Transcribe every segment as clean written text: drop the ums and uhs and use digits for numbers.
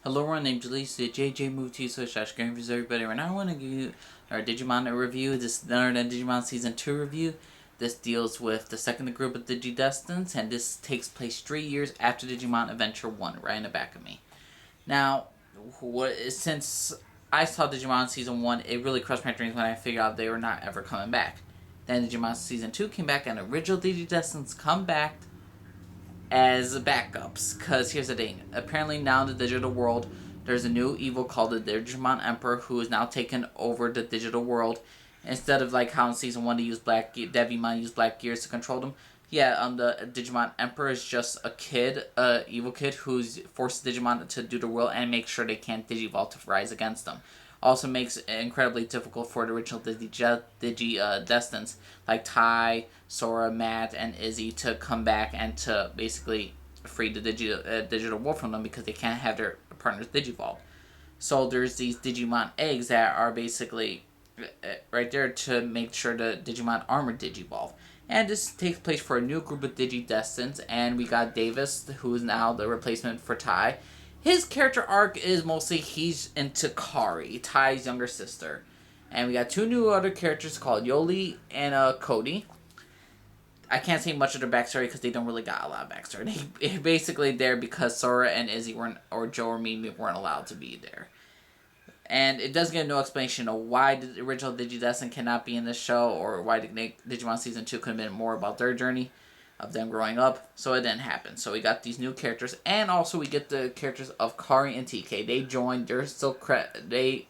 Hello, everyone. Named Jalisa. JJ moved to you, so game reviews everybody. Right now, I want to give you our Digimon review. This is another Digimon Season 2 review. This deals with the second group of Digidestineds, and this takes place 3 years after Digimon Adventure 1, right in the back of me. Now, since I saw Digimon Season 1, it really crushed my dreams when I figured out they were not ever coming back. Then Digimon Season 2 came back, and original Digidestineds come back as backups. Because here's the thing. Apparently now in the digital world, there's a new evil called the Digimon Emperor who is now taken over the digital world. Instead of like how in Season 1 they use Devimon used black gears to control them. Yeah, the Digimon Emperor is just a kid, evil kid, who's forced Digimon to do the will and make sure they can't Digivolve to rise against them. Also makes it incredibly difficult for the original Destins like Tai, Sora, Matt, and Izzy to come back and to basically free the digital world from them because they can't have their partners Digivolve. So there's these Digimon eggs that are basically right there to make sure the Digimon armor Digivolve. And this takes place for a new group of Digidestins, and we got Davis, who is now the replacement for Tai. His character arc is mostly he's into Kari, Tai's younger sister. And we got two new other characters called Yoli and Cody. I can't say much of their backstory because they don't really got a lot of backstory. They basically there because Sora and Izzy weren't, or Joe or Mimi weren't allowed to be there. And it does give no explanation of why the original Digidestin cannot be in this show, or why Digimon Season 2 could have been more about their journey of them growing up. So it didn't happen. So we got these new characters, and also we get the characters of Kari and TK. They joined. They're still they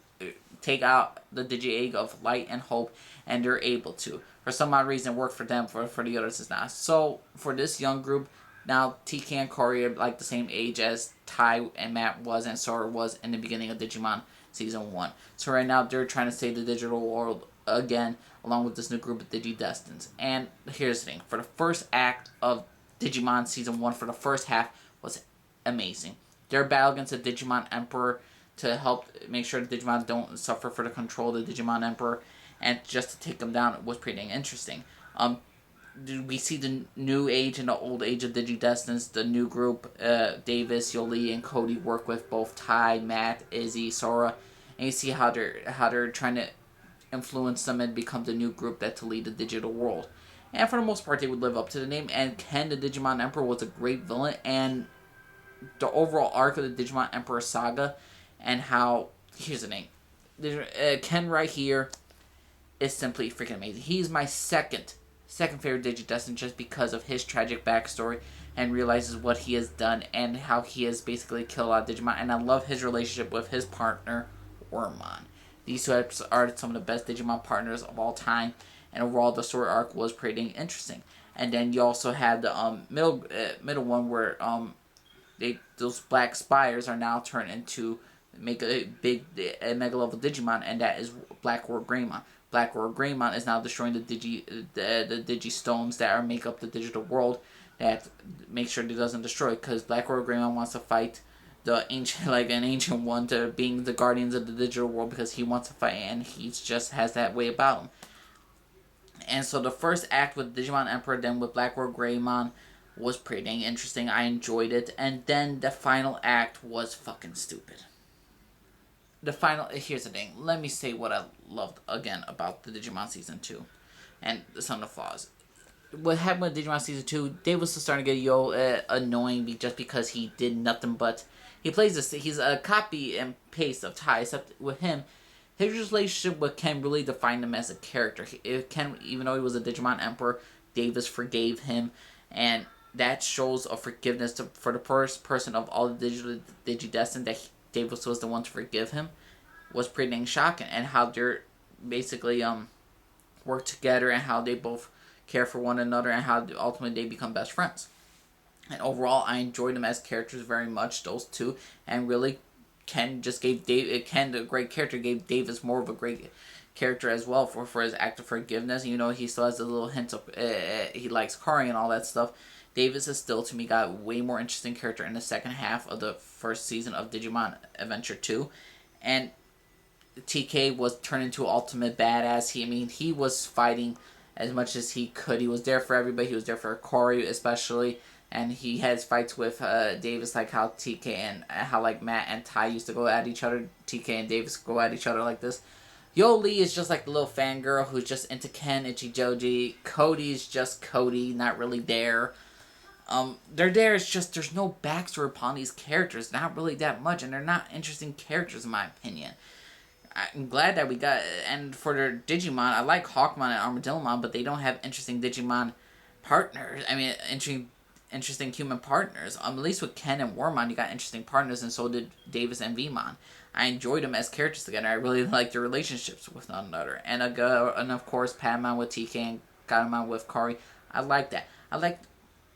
take out the Digi-Egg of Light and Hope, and they're able to. For some odd reason, work for them. For the others, it's not. So for this young group, now TK and Kari are like the same age as Tai and Matt was and Sora was in the beginning of Digimon Season 1. So right now they're trying to save the digital world again, along with this new group of Digidestins. And here's the thing. For the first act of Digimon Season 1, for the first half, was amazing. Their battle against the Digimon Emperor to help make sure the Digimon don't suffer for the control of the Digimon Emperor, and just to take them down was pretty interesting. We see the new age and the old age of Digidestineds. The new group, Davis, Yoli, and Cody work with both Tai, Matt, Izzy, Sora, and you see how they're trying to influence them and become the new group that to lead the digital world. And for the most part, they would live up to the name. And Ken, the Digimon Emperor, was a great villain, and the overall arc of the Digimon Emperor saga, and how here's the name, Ken right here is simply freaking amazing. He's my second favorite Digidestin just because of his tragic backstory and realizes what he has done and how he has basically killed a lot of Digimon. And I love his relationship with his partner, Wormmon. These two are some of the best Digimon partners of all time, and overall the story arc was pretty interesting. And then you also have the middle one where those black spires are now turned into make a big mega level Digimon, and that is Black War Greymon. Black War Greymon is now destroying the Digi stones that are make up the digital world, that make sure it doesn't destroy, because Black War Greymon wants to fight the ancient, like an ancient one, to being the guardians of the digital world, because he wants to fight, and he just has that way about him. And so the first act with Digimon Emperor, then with Black War Greymon, was pretty dang interesting. I enjoyed it. And then the final act was fucking stupid. Here's the thing. Let me say what I loved again about the Digimon Season 2 and some of the flaws. What happened with Digimon Season 2, Dave was starting to get annoying just because he did nothing but he plays this. He's a copy and paste of Tai, except with him, his relationship with Ken really defined him as a character. Ken, even though he was a Digimon Emperor, Davis forgave him, and that shows a forgiveness for the first person of all the Digidestined that Davis was the one to forgive him, was pretty dang shocking. And how they're basically work together, and how they both care for one another, and how ultimately they become best friends. And overall, I enjoyed them as characters very much, those two, and really Ken just gave Ken, the great character, gave Davis more of a great character as well for his act of forgiveness. You know, he still has a little hint of he likes Kari and all that stuff. Davis is still, to me, got a way more interesting character in the second half of the first season of Digimon Adventure 2. And TK was turned into ultimate badass. He was fighting as much as he could. He was there for everybody. He was there for Kari especially. and he has fights with Davis, like how TK and how like Matt and Ty used to go at each other. TK and Davis go at each other like this. Yoli is just like the little fangirl who's just into Ken, Ichijoji. Cody's just Cody, not really there. They're there. It's just there's no backstory upon these characters, not really that much, and they're not interesting characters in my opinion. I'm glad that we got, and for their Digimon, I like Hawkmon and Armadillomon, but they don't have interesting Digimon partners. I mean, interesting human partners. At least with Ken and Wormmon, you got interesting partners, and so did Davis and Vmon. I enjoyed them as characters together. I really liked their relationships with one another, and of course Padmon with TK and Gatomon with Kari. I like that. I like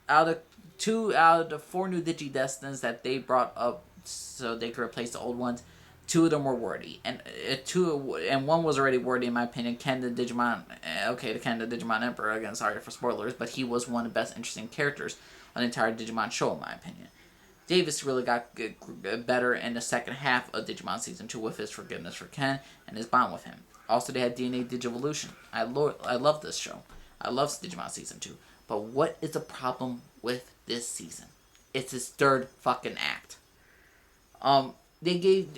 out of the 4 new Digidestins that they brought up so they could replace the old ones. 2 of them were worthy, and one was already worthy in my opinion. Ken the Digimon, the Ken the Digimon Emperor. Again, sorry for spoilers, but he was one of the best interesting characters on the entire Digimon show in my opinion. Davis really got better in the second half of Digimon Season 2 with his forgiveness for Ken and his bond with him. Also, they had DNA Digivolution. I love this show. I love Digimon Season 2. But what is the problem with this season? It's his 3rd fucking act. They gave...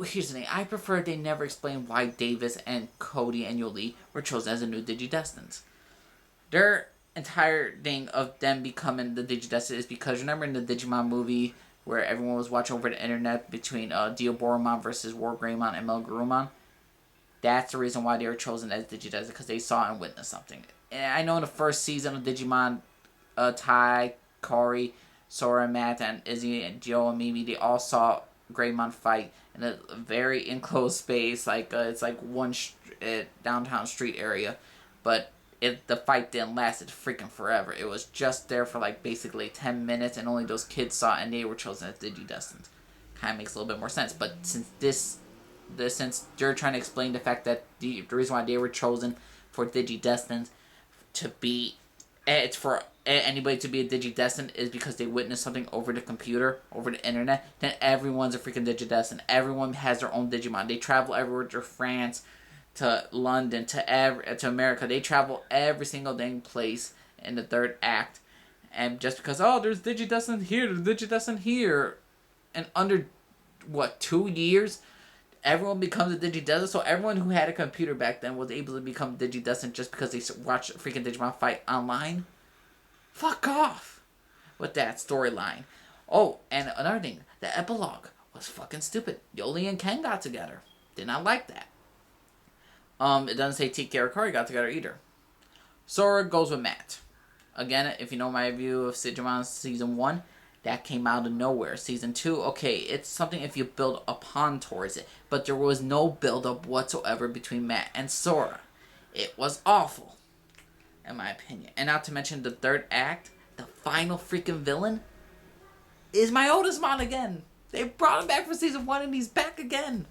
Here's the thing. I prefer they never explain why Davis and Cody and Yoli were chosen as the new Digidestins. Their entire thing of them becoming the Digidestin is because, remember in the Digimon movie where everyone was watching over the internet between Diaboromon versus Wargreymon and Melgarumon? That's the reason why they were chosen as Digidestin, because they saw and witnessed something. And I know in the first season of Digimon, Tai, Kari, Sora, Matt, and Izzy, and Joe, and Mimi, they all saw Greymon fight in a very enclosed space, like it's like one downtown street area, but the fight didn't last it freaking forever. It was just there for like basically 10 minutes, and only those kids saw it, and they were chosen as Digidestins. Kind of makes a little bit more sense. But since since they're trying to explain the fact that the reason why they were chosen for Digidestins to be, it's for anybody to be a Digidestin is because they witnessed something over the computer, over the internet, then everyone's a freaking Digidestin. Everyone has their own Digimon. They travel everywhere to France, to London, to America. They travel every single dang place in the 3rd act. And just because, there's Digidestin here, there's Digidestin here, and under, 2 years, everyone becomes a Digidestin. So everyone who had a computer back then was able to become Digidestin just because they watched freaking Digimon fight online. Fuck off with that storyline. Oh, and another thing, the epilogue was fucking stupid. Yoli and Ken got together. Did not like that. It doesn't say TK or Kari got together either. Sora goes with Matt. Again, if you know my review of Digimon Season 1, that came out of nowhere. Season 2, okay, it's something if you build upon towards it. But there was no build-up whatsoever between Matt and Sora. It was awful, in my opinion. And not to mention the 3rd act, the final freaking villain, is my oldest mon again. They brought him back for Season 1 and he's back again.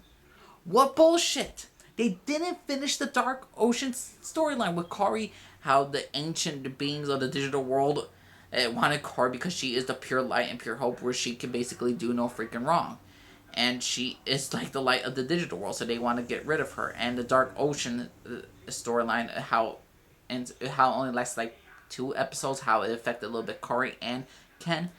What bullshit. They didn't finish the Dark Ocean storyline with Kari, how the ancient beings of the digital world wanted Kari because she is the pure light and pure hope, where she can basically do no freaking wrong. And she is like the light of the digital world, so they want to get rid of her. And the Dark Ocean storyline, how only lasts like 2 episodes, how it affected a little bit Kari and Ken,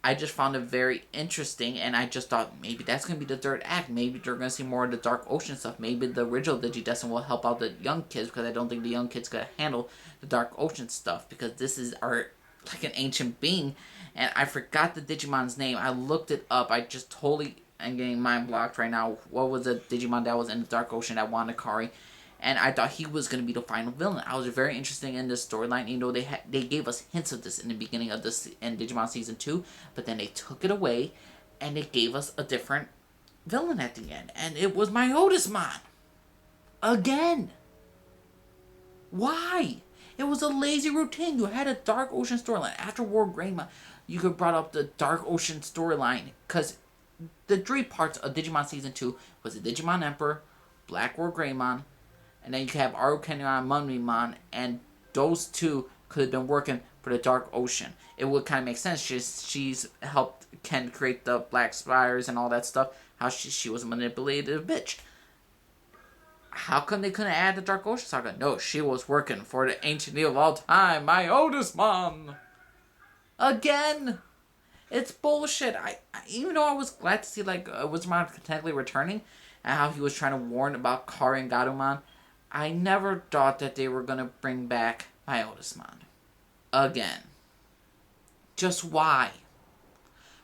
I just found it very interesting, and I just thought maybe that's going to be the 3rd act. Maybe they're going to see more of the Dark Ocean stuff. Maybe the original Digidestin will help out the young kids, because I don't think the young kids could handle the Dark Ocean stuff, because this is like an ancient being, and I forgot the Digimon's name. I looked it up. I just totally am getting mind blocked right now. What was the Digimon that was in the Dark Ocean that wanted Kari? And I thought he was going to be the final villain. I was very interested in this storyline. You know, they gave us hints of this in the beginning of this in Digimon Season 2, but then they took it away, and they gave us a different villain at the end. And it was my oldest mon. Again. Why? It was a lazy routine. You had a Dark Ocean storyline. After War Greymon, you could brought up the Dark Ocean storyline, because the 3 parts of Digimon Season 2 was the Digimon Emperor, Black War Greymon, and then you could have Arukenimon and Munmimon, and those 2 could have been working for the Dark Ocean. It would kind of make sense. She's helped Ken create the Black Spires and all that stuff. How she was a manipulative bitch. How come they couldn't add the Dark Ocean saga? No, she was working for the ancient Neo of all time, my oldest mom. Again! It's bullshit. Even though I was glad to see like Wizardmon technically returning and how he was trying to warn about Kari and Garumon, I never thought that they were gonna bring back my Otismon. Again. Just why?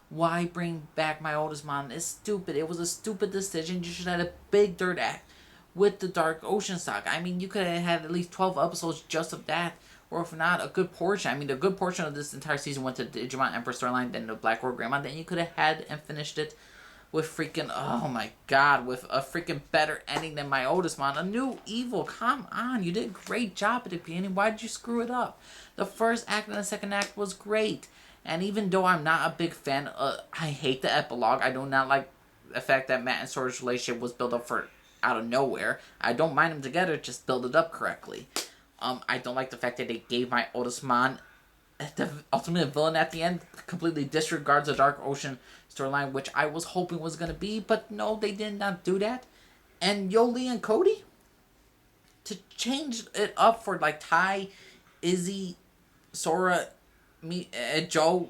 Why bring back my Otismon? It's stupid. It was a stupid decision. You should have had a big third act with the Dark Ocean saga. I mean, you could have had at least 12 episodes just of that. Or if not, a good portion. I mean, a good portion of this entire season went to the Digimon Emperor storyline, then the Black World Grandma. Then you could have had and finished it with freaking, oh my god, with a freaking better ending than my Otismon. A new evil. Come on. You did a great job at the beginning. Why did you screw it up? The first act and the second act was great. And even though I'm not a big fan, I hate the epilogue. I do not like the fact that Matt and Sora's relationship was built up for out of nowhere. I don't mind them together, just build it up correctly. I don't like the fact that they gave my Otismon the ultimate villain at the end, completely disregards the Dark Ocean storyline, which I was hoping was going to be, but no, they did not do that. And Yoli and Cody? To change it up for like Ty, Izzy, Sora, me, Joe.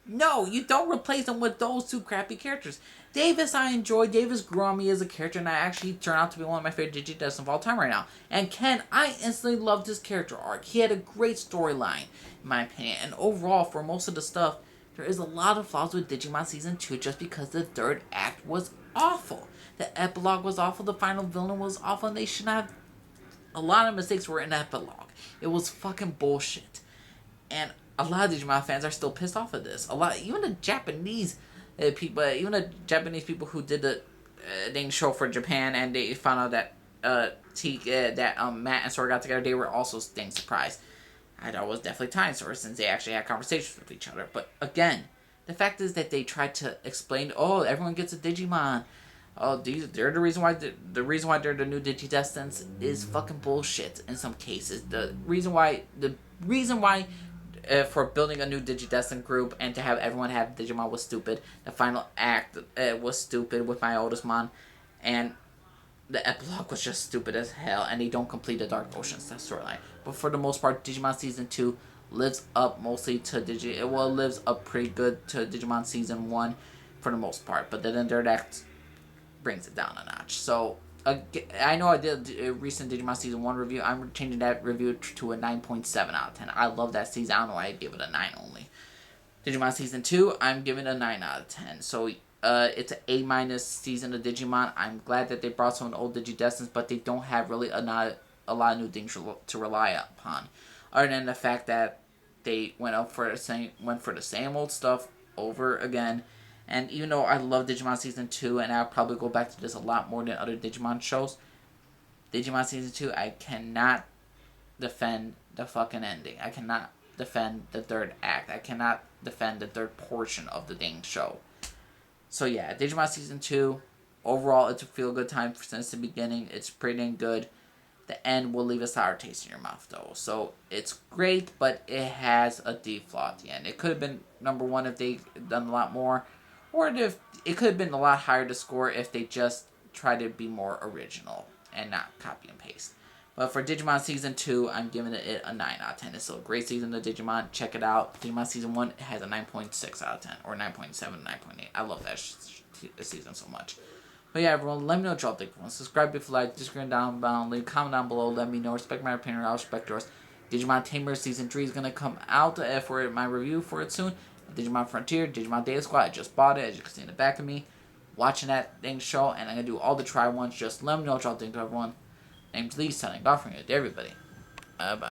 No, you don't replace them with those two crappy characters. Davis, I enjoy. Davis grew on me as a character, and I actually turned out to be one of my favorite Digidestined of all time right now. And Ken, I instantly loved his character arc. He had a great storyline, in my opinion. And overall, for most of the stuff, there is a lot of flaws with Digimon Season 2 just because the third act was awful. The epilogue was awful, the final villain was awful, and they should not have... A lot of mistakes were in the epilogue. It was fucking bullshit. And a lot of Digimon fans are still pissed off at this. A lot, even the Japanese people, even the Japanese people who did the dang show for Japan, and they found out that Matt and Sora got together, they were also dang surprised. I thought it was definitely time Sora since they actually had conversations with each other. But again, the fact is that they tried to explain, oh, everyone gets a Digimon. Oh, they're the reason why they're the new Digidestins is fucking bullshit in some cases. The reason why for building a new Digidestin group and to have everyone have Digimon was stupid. The final act was stupid with my Otismon, and the epilogue was just stupid as hell, and they don't complete the Dark Ocean storyline. But for the most part, Digimon Season 2 lives up mostly to it lives up pretty good to Digimon Season 1 for the most part, but then the third act brings it down a notch. So, I know I did a recent Digimon Season 1 review. I'm changing that review to a 9.7 out of 10. I love that season. I don't know why I give it a 9 only. Digimon Season 2, I'm giving it a 9 out of 10. So, it's an A- season of Digimon. I'm glad that they brought some of the old Digidestins, but they don't have really a lot of new things to rely upon. Other than the fact that they went for the same old stuff over again. And even though I love Digimon Season 2, and I'll probably go back to this a lot more than other Digimon shows, Digimon Season 2, I cannot defend the fucking ending. I cannot defend the third act. I cannot defend the third portion of the dang show. So yeah, Digimon Season 2, overall, it's a feel-good time since the beginning. It's pretty dang good. The end will leave a sour taste in your mouth, though. So it's great, but it has a deep flaw at the end. It could have been number one if they done a lot more. Or if it could have been a lot higher to score if they just tried to be more original and not copy and paste. But for Digimon Season 2, I'm giving it a 9 out of 10. It's still a great season of Digimon. Check it out. Digimon Season 1 has a 9.6 out of 10. Or 9.7, 9.8. I love that season so much. But yeah, everyone, let me know what y'all think. Subscribe if you like. Disagree down below. Leave a comment down below. Let me know. Respect my opinion. I'll respect yours. Digimon Tamer Season 3 is going to come out for my review for it soon. Digimon Frontier, Digimon Data Squad. I just bought it, as you can see in the back of me. Watching that dang show, and I'm going to do all the try ones. Just let me know what y'all think, everyone. Name's Lee, signing off from you to everybody. Bye.